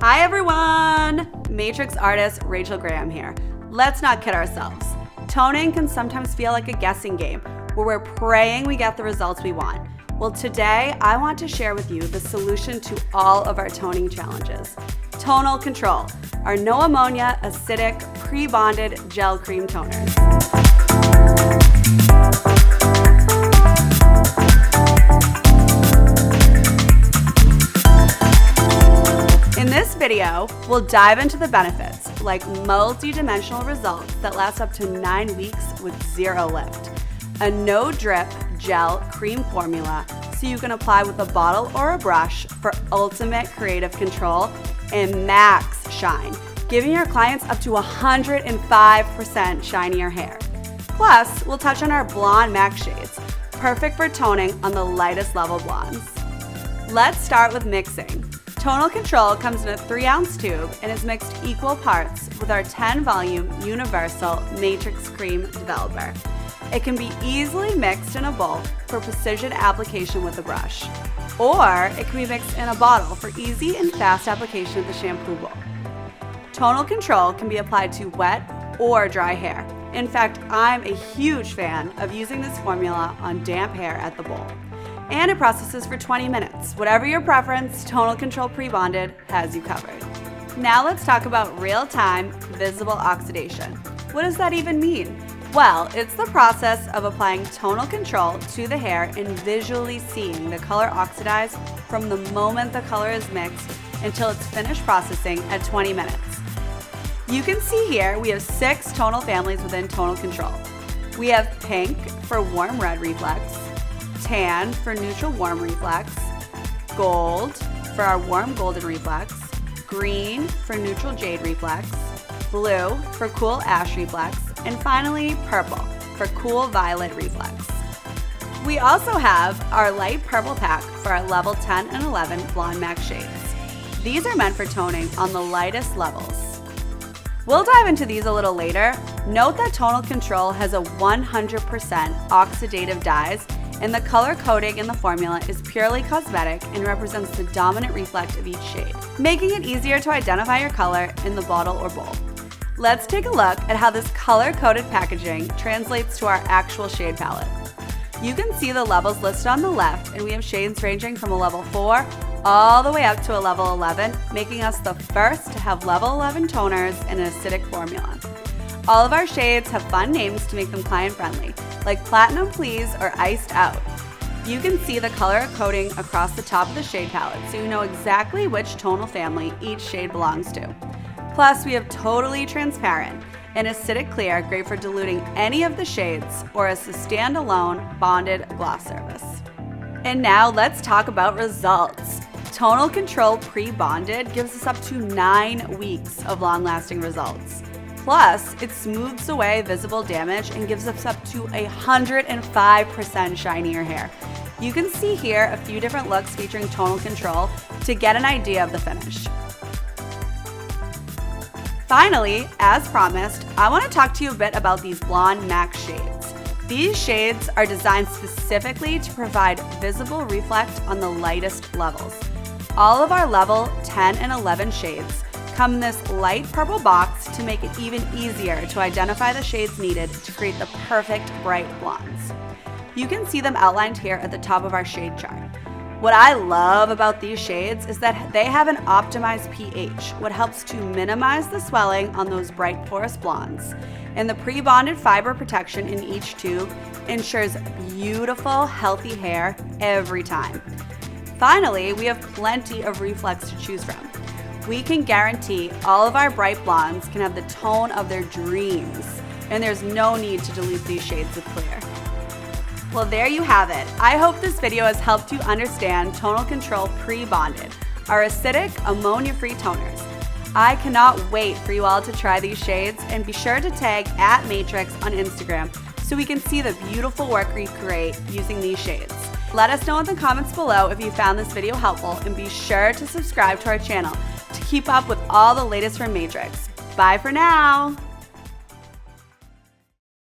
Hi everyone! Matrix artist Rachel Graham here. Let's not kid ourselves. Toning can sometimes feel like a guessing game where we're praying we get the results we want. Well, today I want to share with you the solution to all of our toning challenges. Tonal Control, our no ammonia, acidic, pre-bonded gel cream toners. In this video, we'll dive into the benefits, like multi-dimensional results that last up to 9 weeks with zero lift, a no-drip gel cream formula so you can apply with a bottle or a brush for ultimate creative control, and max shine, giving your clients up to 105% shinier hair. Plus, we'll touch on our BlondeMax shades, perfect for toning on the lightest level blondes. Let's start with mixing. Tonal Control comes in a 3-ounce tube and is mixed equal parts with our 10-volume universal matrix cream developer. It can be easily mixed in a bowl for precision application with a brush, or it can be mixed in a bottle for easy and fast application with the shampoo bowl. Tonal Control can be applied to wet or dry hair. In fact, I'm a huge fan of using this formula on damp hair at the bowl. And it processes for 20 minutes. Whatever your preference, Tonal Control Pre-Bonded has you covered. Now let's talk about real-time visible oxidation. What does that even mean? Well, it's the process of applying tonal control to the hair and visually seeing the color oxidize from the moment the color is mixed until it's finished processing at 20 minutes. You can see here we have 6 tonal families within Tonal Control. We have pink for warm red reflex, tan for neutral warm reflex, gold for our warm golden reflex, green for neutral jade reflex, blue for cool ash reflex, and finally purple for cool violet reflex. We also have our light purple pack for our level 10 and 11 BlondeMax shades. These are meant for toning on the lightest levels. We'll dive into these a little later. Note that Tonal Control has a 100% oxidative dyes, and the color coding in the formula is purely cosmetic and represents the dominant reflect of each shade, making it easier to identify your color in the bottle or bowl. Let's take a look at how this color-coded packaging translates to our actual shade palette. You can see the levels listed on the left, and we have shades ranging from a level 4 all the way up to a level 11, making us the first to have level 11 toners in an acidic formula. All of our shades have fun names to make them client-friendly, like Platinum Please or Iced Out. You can see the color coding across the top of the shade palette, so you know exactly which tonal family each shade belongs to. Plus, we have Totally Transparent, an acidic clear great for diluting any of the shades or as a standalone bonded gloss surface. And now let's talk about results. Tonal Control Pre-Bonded gives us up to 9 weeks of long-lasting results. Plus, it smooths away visible damage and gives us up to 105% shinier hair. You can see here a few different looks featuring Tonal Control to get an idea of the finish. Finally, as promised, I want to talk to you a bit about these BlondeMax shades. These shades are designed specifically to provide visible reflect on the lightest levels. All of our level 10 and 11 shades come in this light purple box to make it even easier to identify the shades needed to create the perfect bright blondes. You can see them outlined here at the top of our shade chart. What I love about these shades is that they have an optimized pH, what helps to minimize the swelling on those bright porous blondes. And the pre-bonded fiber protection in each tube ensures beautiful, healthy hair every time. Finally, we have plenty of reflex to choose from. We can guarantee all of our bright blondes can have the tone of their dreams, and there's no need to dilute these shades with clear. Well, there you have it. I hope this video has helped you understand Tonal Control Pre-Bonded, our acidic, ammonia-free toners. I cannot wait for you all to try these shades, and be sure to tag @Matrix on Instagram so we can see the beautiful work we create using these shades. Let us know in the comments below if you found this video helpful, and be sure to subscribe to our channel to keep up with all the latest from Matrix. Bye for now!